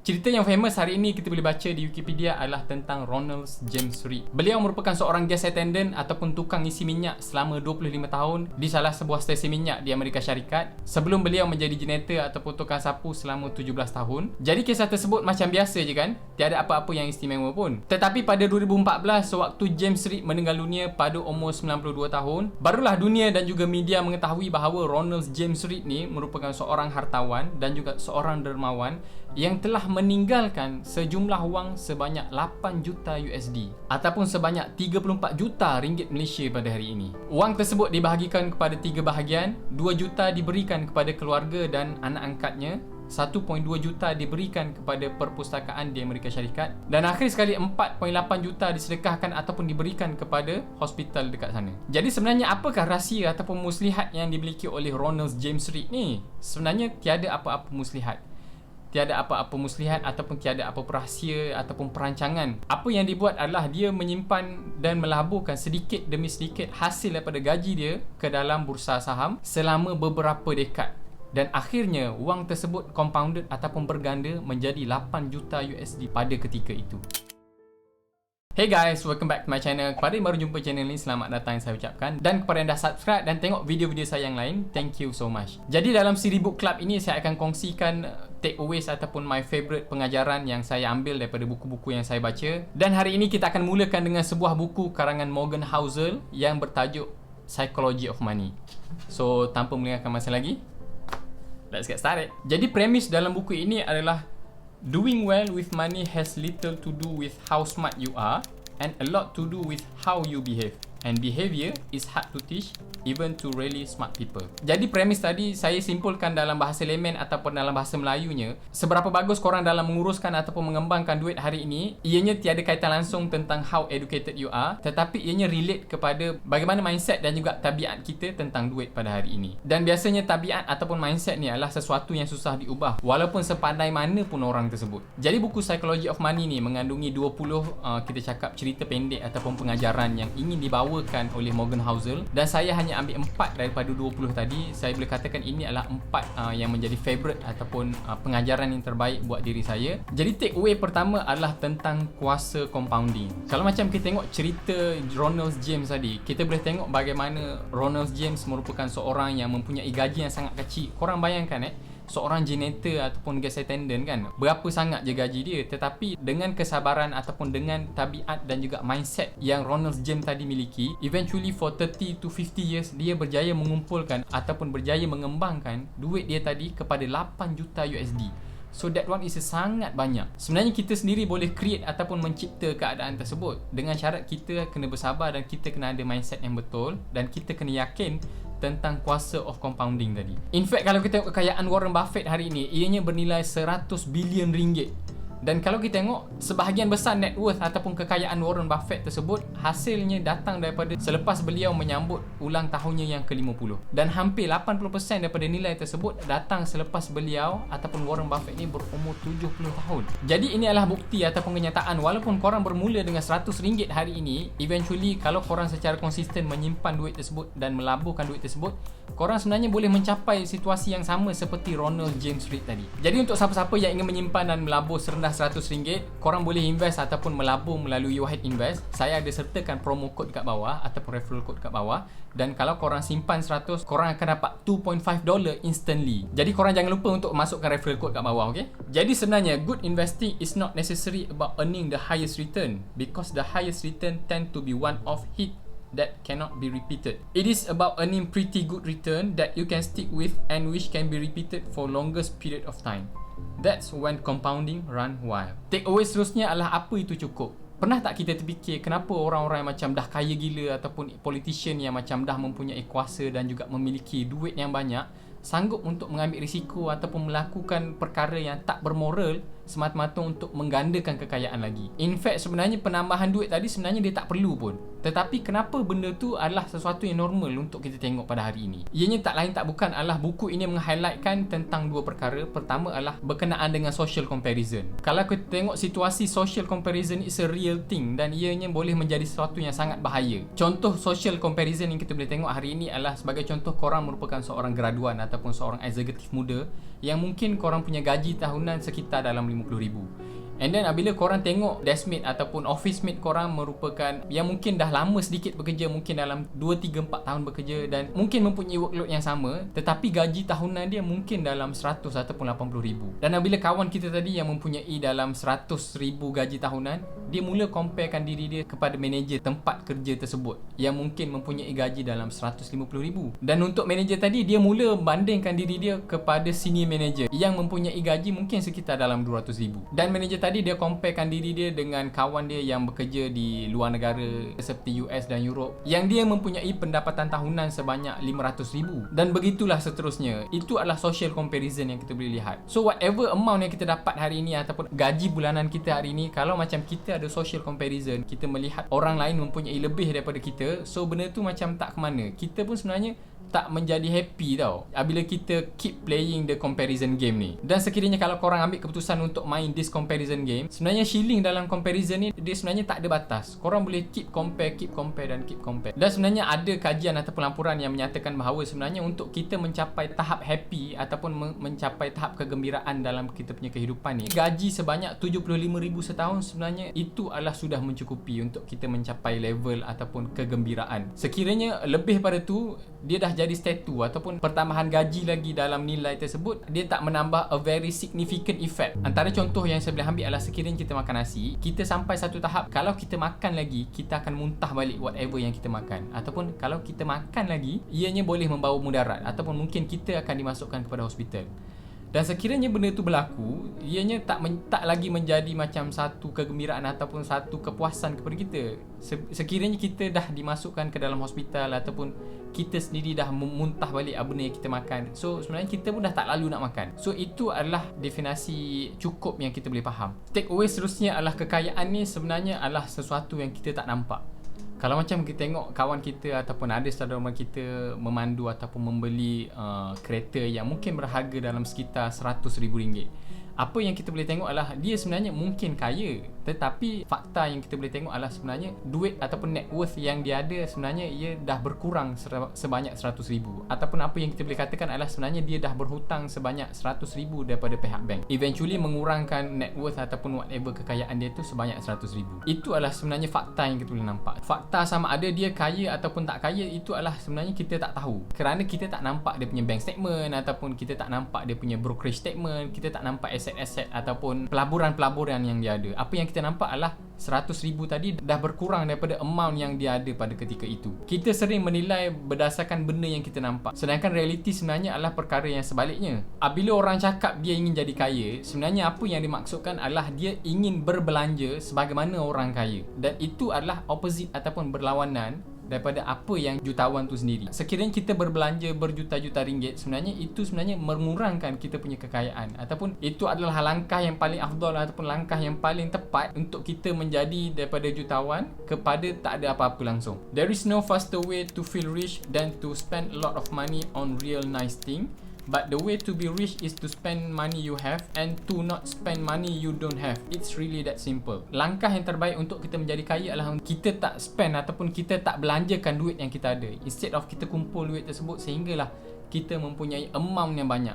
Cerita yang famous hari ini kita boleh baca di Wikipedia adalah tentang Ronald James Reed. Beliau merupakan seorang gas attendant ataupun tukang isi minyak selama 25 tahun di salah sebuah stesen minyak di Amerika Syarikat sebelum beliau menjadi janitor ataupun tukang sapu selama 17 tahun. Jadi kisah tersebut macam biasa je kan? Tiada apa-apa yang istimewa pun. Tetapi pada 2014 sewaktu James Reed meninggal dunia pada umur 92 tahun, barulah dunia dan juga media mengetahui bahawa Ronald James Reed ni merupakan seorang hartawan dan juga seorang dermawan yang telah meninggalkan sejumlah wang sebanyak 8 juta USD ataupun sebanyak 34 juta ringgit Malaysia pada hari ini. Wang tersebut dibahagikan kepada 3 bahagian, 2 juta diberikan kepada keluarga dan anak angkatnya, 1.2 juta diberikan kepada perpustakaan di Amerika Syarikat dan akhir sekali 4.8 juta disedekahkan ataupun diberikan kepada hospital dekat sana. Jadi sebenarnya apakah rahsia ataupun muslihat yang dimiliki oleh Ronald James Reed ni? Sebenarnya tiada apa-apa muslihat. Tiada apa-apa muslihat ataupun tiada apa-apa rahsia ataupun perancangan. Apa yang dibuat adalah dia menyimpan dan melaburkan sedikit demi sedikit hasil daripada gaji dia ke dalam bursa saham selama beberapa dekad. Dan akhirnya wang tersebut compounded ataupun berganda menjadi 8 juta USD pada ketika itu. Hey guys, welcome back to my channel. Kepada yang baru jumpa channel ni, selamat datang yang saya ucapkan. Dan kepada yang dah subscribe dan tengok video-video saya yang lain, thank you so much. Jadi dalam siri book club ini, saya akan kongsikan takeaways ataupun my favourite pengajaran yang saya ambil daripada buku-buku yang saya baca. Dan hari ini kita akan mulakan dengan sebuah buku karangan Morgan Housel yang bertajuk Psychology of Money. So, tanpa melengahkan masa lagi, let's get started. Jadi premis dalam buku ini adalah doing well with money has little to do with how smart you are and a lot to do with how you behave. And behavior is hard to teach even to really smart people. Jadi premis tadi saya simpulkan dalam bahasa layman ataupun dalam bahasa Melayunya, seberapa bagus korang dalam menguruskan ataupun mengembangkan duit hari ini, ianya tiada kaitan langsung tentang how educated you are, tetapi ianya relate kepada bagaimana mindset dan juga tabiat kita tentang duit pada hari ini. Dan biasanya tabiat ataupun mindset ni adalah sesuatu yang susah diubah walaupun sepandai mana pun orang tersebut. Jadi buku Psychology of Money ni mengandungi 20 kita cakap cerita pendek ataupun pengajaran yang ingin dibawakan oleh Morgan Housel, dan saya hanya ambil 4 daripada 20 tadi. Saya boleh katakan ini adalah 4 yang menjadi favorite ataupun pengajaran yang terbaik buat diri saya. Jadi take away pertama adalah tentang kuasa compounding. Kalau macam kita tengok cerita Ronald James tadi, kita boleh tengok bagaimana Ronald James merupakan seorang yang mempunyai gaji yang sangat kecil. Korang bayangkan seorang janitor ataupun gas attendant kan, berapa sangat je gaji dia, tetapi dengan kesabaran ataupun dengan tabiat dan juga mindset yang Ronald James tadi miliki, eventually for 30 to 50 years dia berjaya mengumpulkan ataupun berjaya mengembangkan duit dia tadi kepada 8 juta USD. So that one is sangat banyak. Sebenarnya kita sendiri boleh create ataupun mencipta keadaan tersebut dengan syarat kita kena bersabar dan kita kena ada mindset yang betul dan kita kena yakin tentang kuasa of compounding tadi. In fact, kalau kita tengok kekayaan Warren Buffett hari ini, ianya bernilai 100 bilion ringgit. Dan kalau kita tengok sebahagian besar net worth ataupun kekayaan Warren Buffett tersebut hasilnya datang daripada selepas beliau menyambut ulang tahunnya yang ke-50. Dan hampir 80% daripada nilai tersebut datang selepas beliau ataupun Warren Buffett ni berumur 70 tahun. Jadi ini adalah bukti ataupun kenyataan, walaupun korang bermula dengan RM100 hari ini, eventually kalau korang secara konsisten menyimpan duit tersebut dan melaburkan duit tersebut, korang sebenarnya boleh mencapai situasi yang sama seperti Ronald James Reed tadi. Jadi untuk siapa-siapa yang ingin menyimpan dan melabur serendah RM100, korang boleh invest ataupun melabur melalui Wahid Invest. Saya ada sertakan promo code kat bawah ataupun referral code kat bawah, dan kalau korang simpan 100, korang akan dapat $2.5 instantly. Jadi korang jangan lupa untuk masukkan referral code kat bawah, okay? Jadi sebenarnya good investing is not necessary about earning the highest return, because the highest return tend to be one-off hit that cannot be repeated. It is about earning pretty good return that you can stick with and which can be repeated for longest period of time. That's when compounding run wild. Takeaway seterusnya adalah apa itu cukup. Pernah tak kita terfikir kenapa orang-orang macam dah kaya gila ataupun politician yang macam dah mempunyai kuasa dan juga memiliki duit yang banyak sanggup untuk mengambil risiko ataupun melakukan perkara yang tak bermoral semata-mata untuk menggandakan kekayaan lagi. In fact, sebenarnya penambahan duit tadi sebenarnya dia tak perlu pun. Tetapi kenapa benda tu adalah sesuatu yang normal untuk kita tengok pada hari ini? Ianya tak lain tak bukan adalah buku ini meng-highlightkan tentang dua perkara. Pertama adalah berkenaan dengan social comparison. Kalau kita tengok situasi social comparison is a real thing dan ianya boleh menjadi sesuatu yang sangat bahaya. Contoh social comparison yang kita boleh tengok hari ini adalah sebagai contoh, korang merupakan seorang graduan ataupun seorang eksekutif muda yang mungkin korang punya gaji tahunan sekitar dalam 50,000. And then bila korang tengok deskmate ataupun office mate korang merupakan yang mungkin dah lama sedikit bekerja, mungkin dalam 2, 3, 4 tahun bekerja dan mungkin mempunyai workload yang sama, tetapi gaji tahunan dia mungkin dalam 100 ataupun 80,000. Dan bila kawan kita tadi yang mempunyai dalam 100,000 gaji tahunan, dia mula comparekan diri dia kepada manager tempat kerja tersebut yang mungkin mempunyai gaji dalam 150,000. Dan untuk manager tadi, dia mula bandingkan diri dia kepada senior manager yang mempunyai gaji mungkin sekitar dalam 200,000. Dan manager tadi dia comparekan diri dia dengan kawan dia yang bekerja di luar negara seperti US dan Europe yang dia mempunyai pendapatan tahunan sebanyak 500,000. Dan begitulah seterusnya. Itu adalah social comparison yang kita boleh lihat. So whatever amount yang kita dapat hari ini ataupun gaji bulanan kita hari ini, kalau macam kita ada social comparison, kita melihat orang lain mempunyai lebih daripada kita, so benda tu macam tak ke mana. Kita pun sebenarnya tak menjadi happy tau bila kita keep playing the comparison game ni. Dan sekiranya kalau korang ambil keputusan untuk main this comparison game, sebenarnya shilling dalam comparison ni dia sebenarnya tak ada batas. Korang boleh keep compare dan keep compare. Dan sebenarnya ada kajian ataupun laporan yang menyatakan bahawa sebenarnya untuk kita mencapai tahap happy ataupun mencapai tahap kegembiraan dalam kita punya kehidupan ni, gaji sebanyak 75,000 setahun sebenarnya itu adalah sudah mencukupi untuk kita mencapai level ataupun kegembiraan. Sekiranya lebih pada tu, dia dah jadi statu ataupun pertambahan gaji lagi dalam nilai tersebut, dia tak menambah a very significant effect. Antara contoh yang saya boleh ambil adalah sekiranya kita makan nasi, kita sampai satu tahap kalau kita makan lagi, kita akan muntah balik whatever yang kita makan. Ataupun kalau kita makan lagi, ianya boleh membawa mudarat ataupun mungkin kita akan dimasukkan kepada hospital. Dan sekiranya benda tu berlaku, ianya tak lagi menjadi macam satu kegembiraan ataupun satu kepuasan kepada kita. Sekiranya kita dah dimasukkan ke dalam hospital ataupun kita sendiri dah memuntah balik benda yang kita makan, so sebenarnya kita pun dah tak lalu nak makan. So itu adalah definisi cukup yang kita boleh faham. Take away seterusnya adalah kekayaan ni sebenarnya adalah sesuatu yang kita tak nampak. Kalau macam kita tengok kawan kita ataupun ada saudara mara kita memandu ataupun membeli kereta yang mungkin berharga dalam sekitar RM100,000, apa yang kita boleh tengok adalah dia sebenarnya mungkin kaya, tetapi fakta yang kita boleh tengok adalah sebenarnya duit ataupun net worth yang dia ada sebenarnya ia dah berkurang sebanyak RM100,000. Ataupun apa yang kita boleh katakan adalah sebenarnya dia dah berhutang sebanyak RM100,000 daripada pihak bank, eventually mengurangkan net worth ataupun whatever kekayaan dia tu sebanyak RM100,000. Itu adalah sebenarnya fakta yang kita boleh nampak. Fakta sama ada dia kaya ataupun tak kaya, itu adalah sebenarnya kita tak tahu kerana kita tak nampak dia punya bank statement ataupun kita tak nampak dia punya brokerage statement, kita tak nampak aset ataupun pelaburan-pelaburan yang dia ada. Apa yang kita nampak adalah RM100,000 tadi dah berkurang daripada amount yang dia ada pada ketika itu. Kita sering menilai berdasarkan benda yang kita nampak, sedangkan realiti sebenarnya adalah perkara yang sebaliknya. Bila orang cakap dia ingin jadi kaya, sebenarnya apa yang dimaksudkan adalah dia ingin berbelanja sebagaimana orang kaya, dan itu adalah opposite ataupun berlawanan daripada apa yang jutawan tu sendiri. Sekiranya kita berbelanja berjuta-juta ringgit, sebenarnya itu sebenarnya mengurangkan kita punya kekayaan, ataupun itu adalah langkah yang paling afdal ataupun langkah yang paling tepat untuk kita menjadi daripada jutawan kepada tak ada apa-apa langsung. There is no faster way to feel rich than to spend a lot of money on real nice thing. But the way to be rich is to spend money you have and to not spend money you don't have. It's really that simple. Langkah yang terbaik untuk kita menjadi kaya adalah kita tak spend ataupun kita tak belanjakan duit yang kita ada. Instead of kita kumpul duit tersebut sehinggalah kita mempunyai amount yang banyak.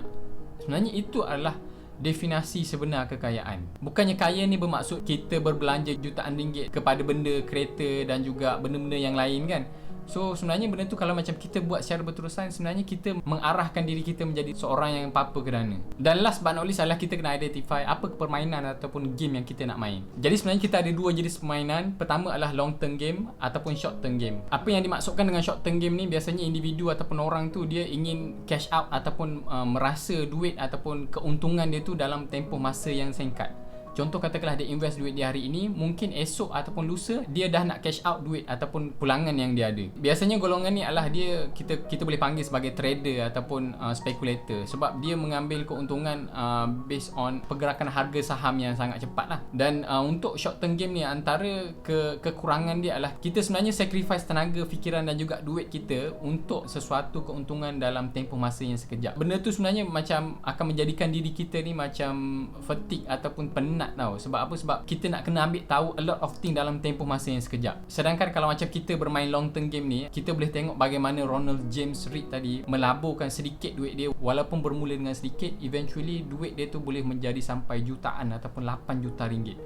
Sebenarnya itu adalah definisi sebenar kekayaan. Bukannya kaya ni bermaksud kita berbelanja jutaan ringgit kepada benda, kereta dan juga benda-benda yang lain kan. So sebenarnya benda tu kalau macam kita buat secara berterusan, sebenarnya kita mengarahkan diri kita menjadi seorang yang apa kerana. Dan last but not least adalah kita kena identify apa permainan ataupun game yang kita nak main. Jadi sebenarnya kita ada dua jenis permainan. Pertama adalah long term game ataupun short term game. Apa yang dimaksudkan dengan short term game ni, biasanya individu ataupun orang tu dia ingin cash out ataupun merasa duit ataupun keuntungan dia tu dalam tempoh masa yang singkat. Contoh katakanlah dia invest duit dia hari ini, mungkin esok ataupun lusa dia dah nak cash out duit ataupun pulangan yang dia ada. Biasanya golongan ni adalah dia kita boleh panggil sebagai trader ataupun speculator, sebab dia mengambil keuntungan based on pergerakan harga saham yang sangat cepat lah. Dan untuk short term game ni, antara kekurangan dia adalah kita sebenarnya sacrifice tenaga, fikiran dan juga duit kita untuk sesuatu keuntungan dalam tempoh masa yang sekejap. Benda tu sebenarnya macam akan menjadikan diri kita ni macam fatigue ataupun penat penat tau. Sebab apa? Sebab kita nak kena ambil tahu a lot of thing dalam tempoh masa yang sekejap. Sedangkan kalau macam kita bermain long term game ni, kita boleh tengok bagaimana Ronald James Reed tadi melaburkan sedikit duit dia, walaupun bermula dengan sedikit, eventually duit dia tu boleh menjadi sampai jutaan ataupun 8 juta ringgit.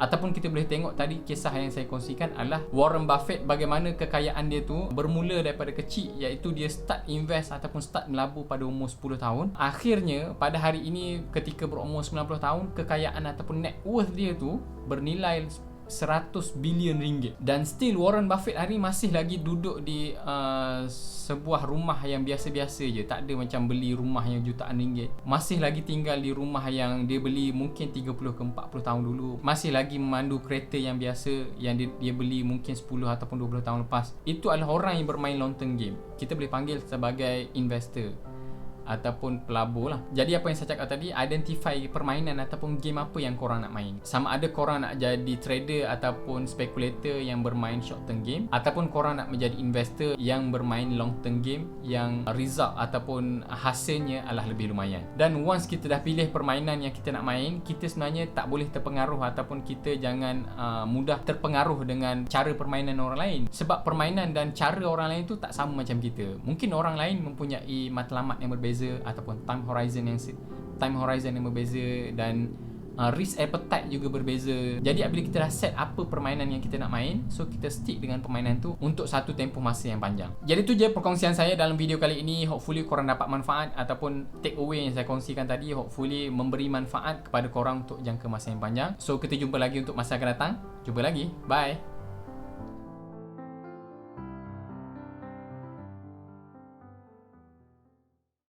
Ataupun kita boleh tengok tadi kisah yang saya kongsikan adalah Warren Buffett, bagaimana kekayaan dia tu bermula daripada kecil, iaitu dia start invest ataupun start melabur pada umur 10 tahun. Akhirnya pada hari ini ketika berumur 90 tahun, kekayaan ataupun net worth dia tu bernilai 100 bilion ringgit. Dan still Warren Buffett hari masih lagi duduk di sebuah rumah yang biasa-biasa je. Tak ada macam beli rumah yang jutaan ringgit. Masih lagi tinggal di rumah yang dia beli mungkin 30 ke 40 tahun dulu. Masih lagi memandu kereta yang biasa yang dia beli mungkin 10 ataupun 20 tahun lepas. Itu adalah orang yang bermain long term game. Kita boleh panggil sebagai investor ataupun pelabur lah. Jadi apa yang saya cakap tadi, identify permainan ataupun game apa yang korang nak main. Sama ada korang nak jadi trader ataupun speculator yang bermain short term game, ataupun korang nak menjadi investor yang bermain long term game yang result ataupun hasilnya adalah lebih lumayan. Dan once kita dah pilih permainan yang kita nak main, kita sebenarnya tak boleh terpengaruh ataupun kita jangan mudah terpengaruh dengan cara permainan orang lain. Sebab permainan dan cara orang lain tu tak sama macam kita. Mungkin orang lain mempunyai matlamat yang berbeza ataupun time horizon yang berbeza, dan risk appetite juga berbeza. Jadi apabila kita dah set apa permainan yang kita nak main, so kita stick dengan permainan tu untuk satu tempoh masa yang panjang. Jadi tu je perkongsian saya dalam video kali ini. Hopefully korang dapat manfaat ataupun take away yang saya kongsikan tadi, hopefully memberi manfaat kepada korang untuk jangka masa yang panjang. So kita jumpa lagi untuk masa akan datang. Jumpa lagi. Bye.